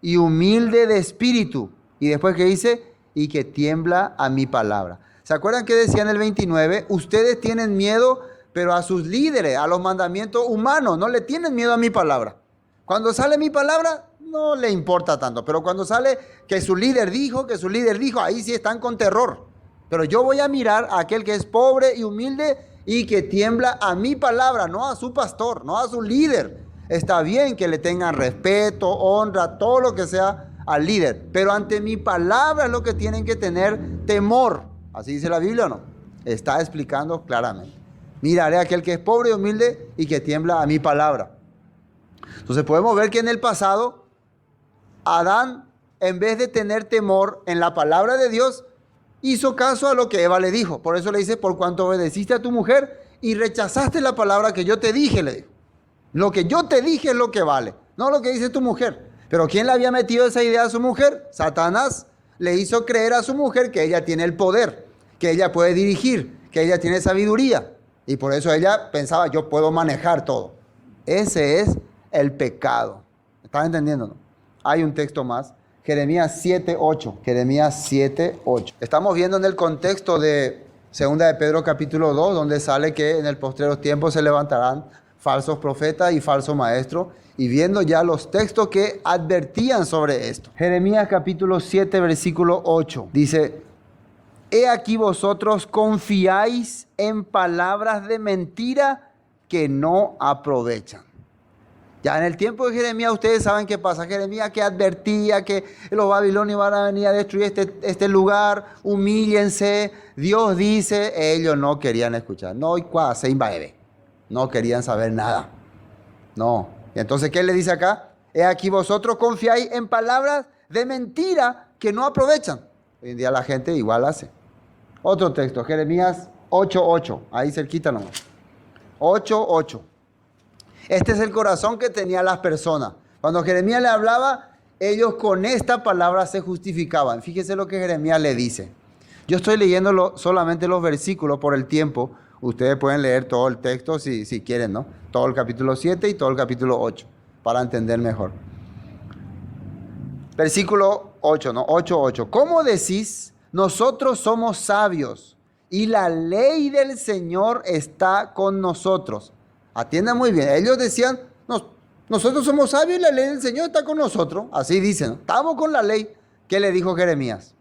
y humilde de espíritu. Y después que dice, y que tiembla a mi palabra. ¿Se acuerdan que decía en el 29? Ustedes tienen miedo, pero a sus líderes, a los mandamientos humanos, no le tienen miedo a mi palabra. Cuando sale mi palabra, no le importa tanto. Pero cuando sale que su líder dijo, ahí sí están con terror. Pero yo voy a mirar a aquel que es pobre y humilde y que tiembla a mi palabra, no a su pastor, no a su líder. Está bien que le tengan respeto, honra, todo lo que sea al líder, pero ante mi palabra es lo que tienen que tener temor. ¿Así dice la Biblia o no? Está explicando claramente. Miraré a aquel que es pobre y humilde y que tiembla a mi palabra. Entonces podemos ver que en el pasado, Adán, en vez de tener temor en la palabra de Dios, hizo caso a lo que Eva le dijo. Por eso le dice, por cuanto obedeciste a tu mujer y rechazaste la palabra que yo te dije, le dijo. Lo que yo te dije es lo que vale, no lo que dice tu mujer. Pero ¿quién le había metido esa idea a su mujer? Satanás le hizo creer a su mujer que ella tiene el poder, que ella puede dirigir, que ella tiene sabiduría. Y por eso ella pensaba, yo puedo manejar todo. Ese es el pecado. ¿Están entendiendo? ¿No? Hay un texto más. Jeremías 7:8. Jeremías 7:8. Estamos viendo en el contexto de 2 de Pedro capítulo 2, donde sale que en el postreros tiempos se levantarán falsos profetas y falsos maestros, y viendo ya los textos que advertían sobre esto. Jeremías capítulo 7, versículo 8, dice, he aquí vosotros confiáis en palabras de mentira que no aprovechan. Ya en el tiempo de Jeremías, ustedes saben qué pasa. Jeremías que advertía que los babilonios van a venir a destruir este lugar, humíllense. Dios dice, ellos no querían escuchar. No, se invade. No querían saber nada. No. Y entonces, ¿qué le dice acá? He aquí vosotros confiáis en palabras de mentira que no aprovechan. Hoy en día la gente igual hace. Otro texto, Jeremías 8:8. Ahí cerquita nomás. 8:8. Este es el corazón que tenían las personas. Cuando Jeremías le hablaba, ellos con esta palabra se justificaban. Fíjese lo que Jeremías le dice. Yo estoy leyendo solamente los versículos por el tiempo. Ustedes pueden leer todo el texto si quieren, ¿no? Todo el capítulo 7 y todo el capítulo 8, para entender mejor. Versículo 8, ¿no? 8:8. ¿Cómo decís? Nosotros somos sabios y la ley del Señor está con nosotros. Atiendan muy bien. Ellos decían, nosotros somos sabios y la ley del Señor está con nosotros. Así dicen, ¿no? Estamos con la ley. ¿Qué le dijo Jeremías?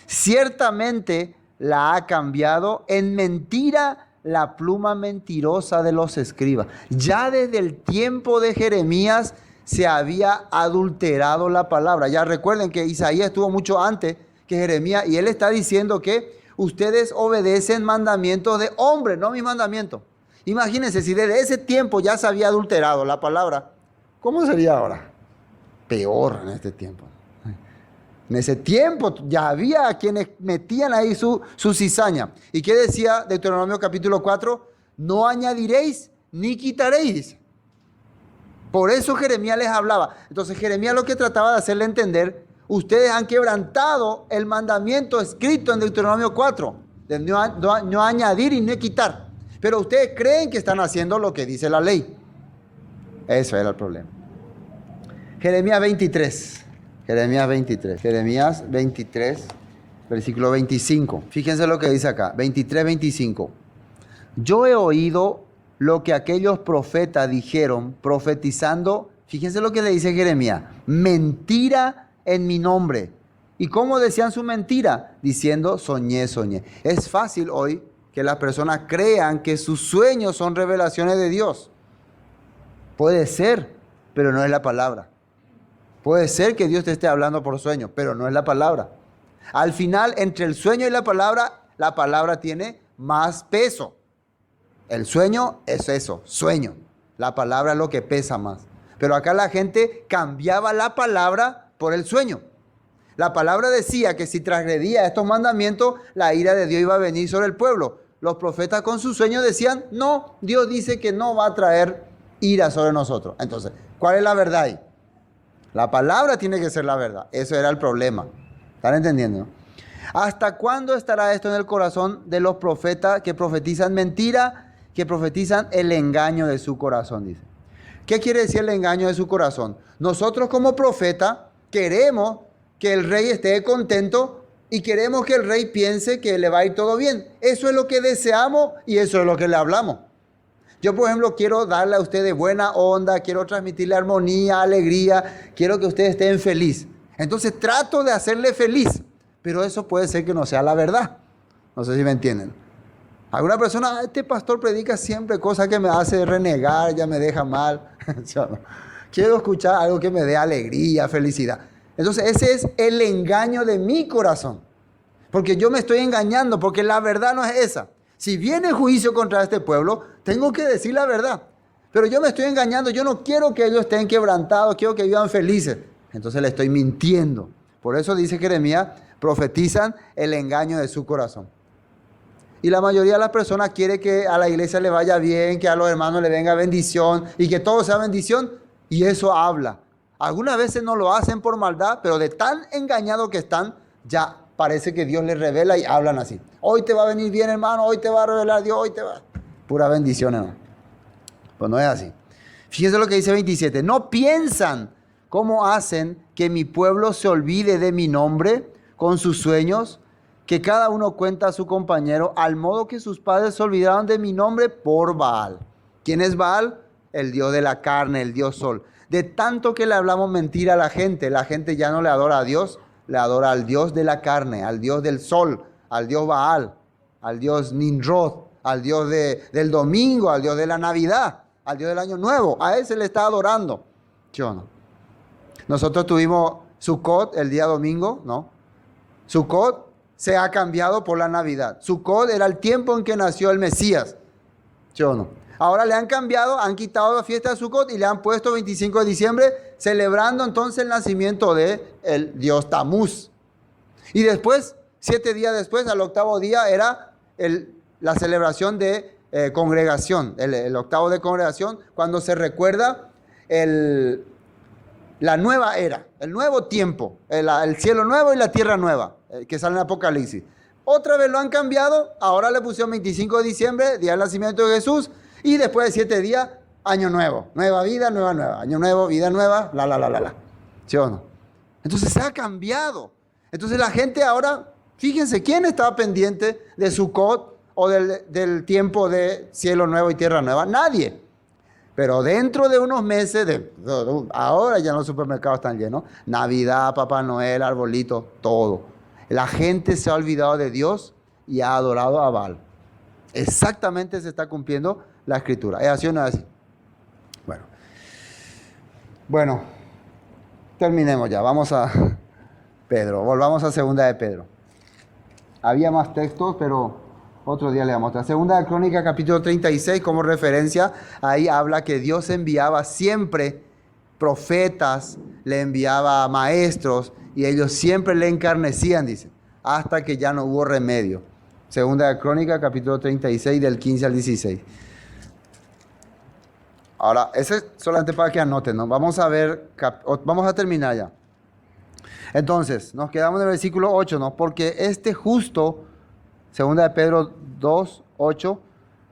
Ciertamente la ha cambiado en mentira la pluma mentirosa de los escribas. Ya desde el tiempo de Jeremías se había adulterado la palabra. Ya recuerden que Isaías estuvo mucho antes que Jeremías y él está diciendo que ustedes obedecen mandamientos de hombres, no mis mandamientos. Imagínense, si desde ese tiempo ya se había adulterado la palabra, ¿cómo sería ahora? Peor en este tiempo. En ese tiempo ya había quienes metían ahí su cizaña. ¿Y qué decía Deuteronomio capítulo 4? No añadiréis ni quitaréis. Por eso Jeremías les hablaba. Entonces Jeremías lo que trataba de hacerle entender, ustedes han quebrantado el mandamiento escrito en Deuteronomio 4, de no añadir y no quitar. Pero ustedes creen que están haciendo lo que dice la ley. Eso era el problema. Jeremías 23. Jeremías 23, versículo 25. Fíjense lo que dice acá. 23, 25. Yo he oído lo que aquellos profetas dijeron, profetizando. Fíjense lo que le dice Jeremías. Mentira en mi nombre. ¿Y cómo decían su mentira? Diciendo, soñé. Es fácil hoy que las personas crean que sus sueños son revelaciones de Dios. Puede ser, pero no es la palabra. Puede ser que Dios te esté hablando por sueño, pero no es la palabra. Al final, entre el sueño y la palabra tiene más peso. El sueño es eso, sueño. La palabra es lo que pesa más. Pero acá la gente cambiaba la palabra por el sueño. La palabra decía que si transgredía estos mandamientos, la ira de Dios iba a venir sobre el pueblo. Los profetas con sus sueños decían, no, Dios dice que no va a traer ira sobre nosotros. Entonces, ¿cuál es la verdad ahí? La palabra tiene que ser la verdad. Eso era el problema. ¿Están entendiendo? ¿No? ¿Hasta cuándo estará esto en el corazón de los profetas que profetizan mentira, que profetizan el engaño de su corazón? Dice. ¿Qué quiere decir el engaño de su corazón? Nosotros como profeta queremos que el rey esté contento y queremos que el rey piense que le va a ir todo bien. Eso es lo que deseamos y eso es lo que le hablamos. Yo, por ejemplo, quiero darle a ustedes buena onda, quiero transmitirle armonía, alegría, quiero que ustedes estén felices. Entonces trato de hacerle feliz, pero eso puede ser que no sea la verdad. No sé si me entienden. Alguna persona, este pastor predica siempre cosas que me hace renegar, ya me deja mal. Yo no. Quiero escuchar algo que me dé alegría, felicidad. Entonces ese es el engaño de mi corazón. Porque yo me estoy engañando, porque la verdad no es esa. Si viene juicio contra este pueblo, tengo que decir la verdad. Pero yo me estoy engañando, yo no quiero que ellos estén quebrantados, quiero que vivan felices. Entonces le estoy mintiendo. Por eso dice Jeremías, profetizan el engaño de su corazón. Y la mayoría de las personas quiere que a la iglesia le vaya bien, que a los hermanos le venga bendición y que todo sea bendición. Y eso habla. Algunas veces no lo hacen por maldad, pero de tan engañados que están, ya parece que Dios les revela y hablan así. Hoy te va a venir bien, hermano, hoy te va a revelar Dios, hoy te va... Pura bendición, hermano. Pues no es así. Fíjense lo que dice 27. No piensan cómo hacen que mi pueblo se olvide de mi nombre con sus sueños, que cada uno cuenta a su compañero, al modo que sus padres se olvidaron de mi nombre por Baal. ¿Quién es Baal? El dios de la carne, el dios sol. De tanto que le hablamos mentira a la gente ya no le adora a Dios, le adora al dios de la carne, al dios del sol, al dios Baal, al dios Nimrod, al dios del domingo, al dios de la Navidad, al dios del año nuevo. A él se le está adorando. Yo no. Nosotros tuvimos Sukkot el día domingo, ¿no? Sukkot se ha cambiado por la Navidad. Sukkot era el tiempo en que nació el Mesías. Yo no. Ahora le han cambiado, han quitado la fiesta de Sukkot y le han puesto 25 de diciembre, celebrando entonces el nacimiento del dios Tamuz. Y después, 7 días después, al octavo día, era la celebración de congregación, el octavo de congregación, cuando se recuerda la nueva era, el nuevo tiempo, el cielo nuevo y la tierra nueva, que sale en Apocalipsis. Otra vez lo han cambiado, ahora le pusieron 25 de diciembre, día del nacimiento de Jesús, y después de 7 días, año nuevo, nueva vida, nueva, año nuevo, vida nueva, ¿sí o no? Entonces se ha cambiado. Entonces la gente ahora, fíjense, ¿quién estaba pendiente de Sukkot o del tiempo de cielo nuevo y tierra nueva? Nadie. Pero dentro de unos meses, ahora ya los supermercados están llenos, Navidad, Papá Noel, arbolito, todo. La gente se ha olvidado de Dios y ha adorado a Baal. Exactamente se está cumpliendo la escritura. ¿Es así o no es así? Bueno, terminemos ya. Vamos a Pedro. Volvamos a Segunda de Pedro. Había más textos, pero otro día le vamos a mostrar. Segunda de Crónica, capítulo 36, como referencia, ahí habla que Dios enviaba siempre profetas, le enviaba maestros, y ellos siempre le encarnecían, dice, hasta que ya no hubo remedio. Segunda de Crónica, capítulo 36, del 15 al 16. Ahora, ese es solamente para que anoten, ¿no? Vamos a ver, vamos a terminar ya. Entonces, nos quedamos en el versículo 8, ¿no? Porque este justo, segunda de Pedro 2, 8,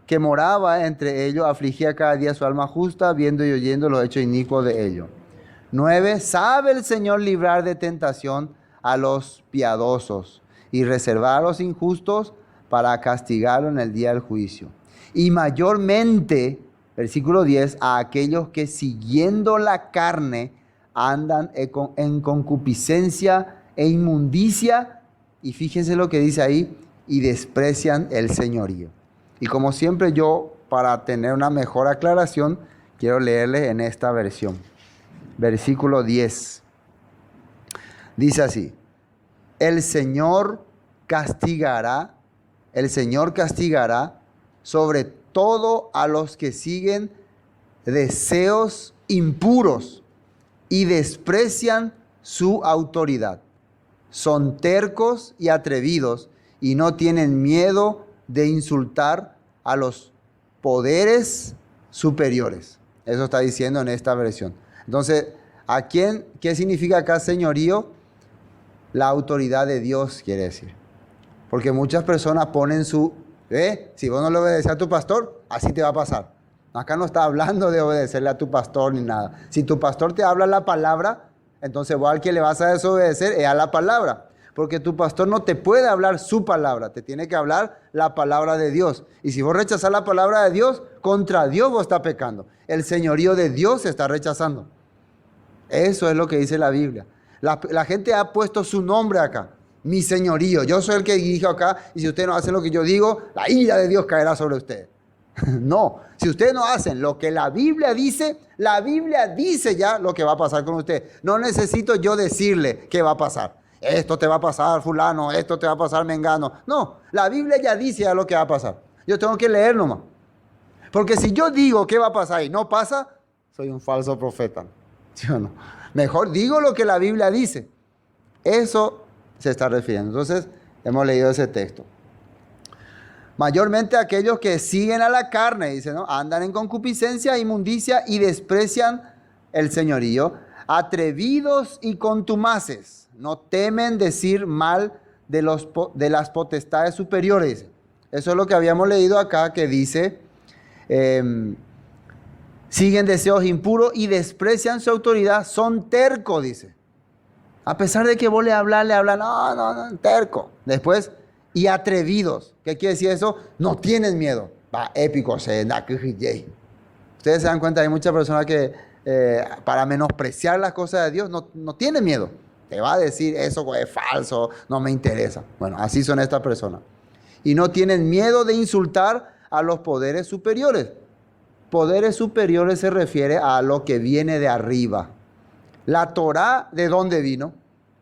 que moraba entre ellos, afligía cada día su alma justa, viendo y oyendo los hechos inicuos de ellos. 9, sabe el Señor librar de tentación a los piadosos y reservar a los injustos para castigarlo en el día del juicio. Y mayormente, versículo 10, a aquellos que siguiendo la carne andan en concupiscencia e inmundicia, y fíjense lo que dice ahí, y desprecian el señorío. Y como siempre yo, para tener una mejor aclaración, quiero leerles en esta versión. Versículo 10. Dice así: el Señor castigará sobre todo a los que siguen deseos impuros y desprecian su autoridad. Son tercos y atrevidos y no tienen miedo de insultar a los poderes superiores. Eso está diciendo en esta versión. Entonces, ¿qué significa acá señorío? La autoridad de Dios, quiere decir. Porque muchas personas ponen si vos no le obedeces a tu pastor, así te va a pasar. Acá no está hablando de obedecerle a tu pastor ni nada. Si tu pastor te habla la palabra, Entonces vos al que le vas a desobedecer es a la palabra. Porque tu pastor no te puede hablar su palabra, te tiene que hablar la palabra de Dios. Y si vos rechazás la palabra de Dios, contra Dios vos estás pecando. El señorío de Dios se está rechazando. Eso es lo que dice la Biblia. La gente ha puesto su nombre acá. Mi señorío. Yo soy el que dirijo acá y si ustedes no hacen lo que yo digo, la ira de Dios caerá sobre ustedes. No, si ustedes no hacen lo que la Biblia dice ya lo que va a pasar con ustedes. No necesito yo decirle qué va a pasar. Esto te va a pasar, fulano, esto te va a pasar, mengano. No, la Biblia ya dice ya lo que va a pasar. Yo tengo que leer nomás. Porque si yo digo qué va a pasar y no pasa, soy un falso profeta. ¿Sí o no? Mejor digo lo que la Biblia dice. Eso se está refiriendo. Entonces, hemos leído ese texto. Mayormente aquellos que siguen a la carne, dice, ¿no? Andan en concupiscencia, inmundicia y desprecian el señorío. Atrevidos y contumaces, no temen decir mal de las potestades superiores. Eso es lo que habíamos leído acá, que dice, siguen deseos impuros y desprecian su autoridad, son tercos, dice. A pesar de que vos le hablan, no, terco. Después, y atrevidos. ¿Qué quiere decir eso? No tienen miedo. Va, épico, ustedes se dan cuenta, hay muchas personas que para menospreciar las cosas de Dios no tienen miedo. Te va a decir eso es falso, no me interesa. Bueno, así son estas personas. Y no tienen miedo de insultar a los poderes superiores. Poderes superiores se refiere a lo que viene de arriba. ¿La Torá de dónde vino?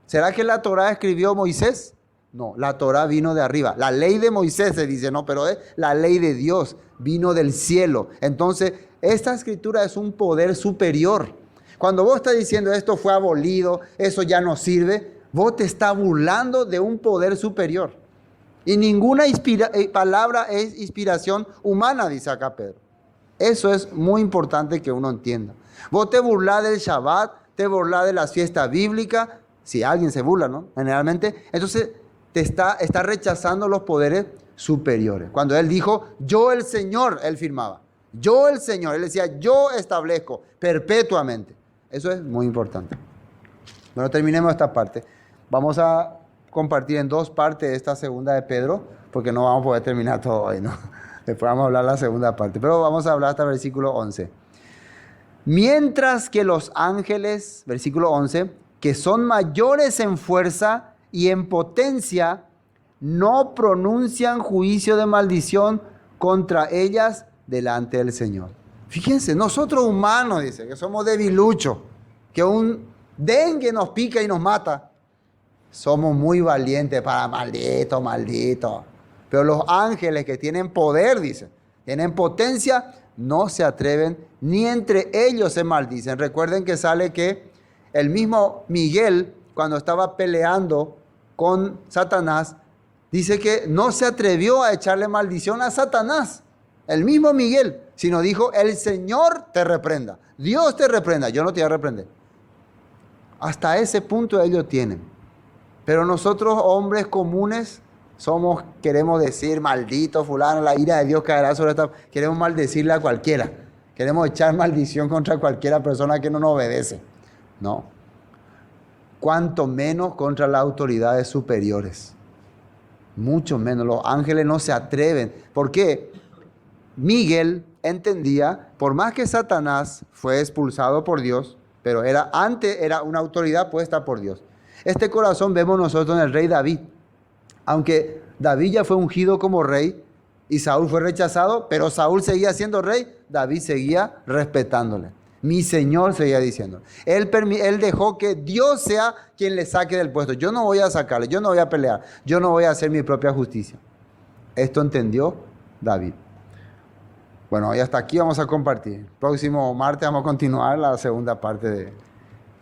¿Será que la Torá escribió Moisés? No, la Torá vino de arriba. La ley de Moisés se dice, no, pero es la ley de Dios, vino del cielo. Entonces, esta escritura es un poder superior. Cuando vos estás diciendo esto fue abolido, eso ya no sirve, vos te estás burlando de un poder superior. Y ninguna palabra es inspiración humana, dice acá Pedro. Eso es muy importante que uno entienda. Vos te burlás del Shabbat, te burlás de las fiestas bíblicas, si alguien se burla, ¿no? Generalmente, entonces te está rechazando los poderes superiores. Cuando él dijo, yo el Señor, él firmaba. Yo el Señor, él decía, yo establezco perpetuamente. Eso es muy importante. Bueno, terminemos esta parte. Vamos a compartir en dos partes esta segunda de Pedro, porque no vamos a poder terminar todo hoy, ¿no? Después vamos a hablar la segunda parte, pero vamos a hablar hasta el versículo 11. Mientras que los ángeles, versículo 11, que son mayores en fuerza y en potencia, no pronuncian juicio de maldición contra ellas delante del Señor. Fíjense, nosotros humanos, dice, que somos debiluchos, que un dengue nos pica y nos mata, somos muy valientes para maldito. Pero los ángeles que tienen poder, dice, tienen potencia, no se atreven, ni entre ellos se maldicen. Recuerden que sale que el mismo Miguel, cuando estaba peleando con Satanás, dice que no se atrevió a echarle maldición a Satanás. El mismo Miguel, sino dijo, el Señor te reprenda. Dios te reprenda, yo no te voy a reprender. Hasta ese punto ellos tienen. Pero nosotros, hombres comunes, queremos decir, maldito fulano, la ira de Dios caerá sobre esta. Queremos maldecirle a cualquiera. Queremos echar maldición contra cualquiera persona que no nos obedece. No. Cuanto menos contra las autoridades superiores. Mucho menos. Los ángeles no se atreven. ¿Por qué? Miguel entendía, por más que Satanás fue expulsado por Dios, pero antes era una autoridad puesta por Dios. Este corazón vemos nosotros en el rey David. Aunque David ya fue ungido como rey y Saúl fue rechazado, pero Saúl seguía siendo rey, David seguía respetándole. Mi Señor seguía diciendo. Él dejó que Dios sea quien le saque del puesto. Yo no voy a sacarle, yo no voy a pelear, yo no voy a hacer mi propia justicia. Esto entendió David. Bueno, y hasta aquí vamos a compartir. Próximo martes vamos a continuar la segunda parte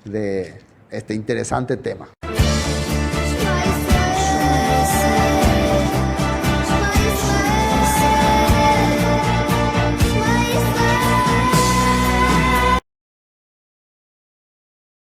de este interesante tema.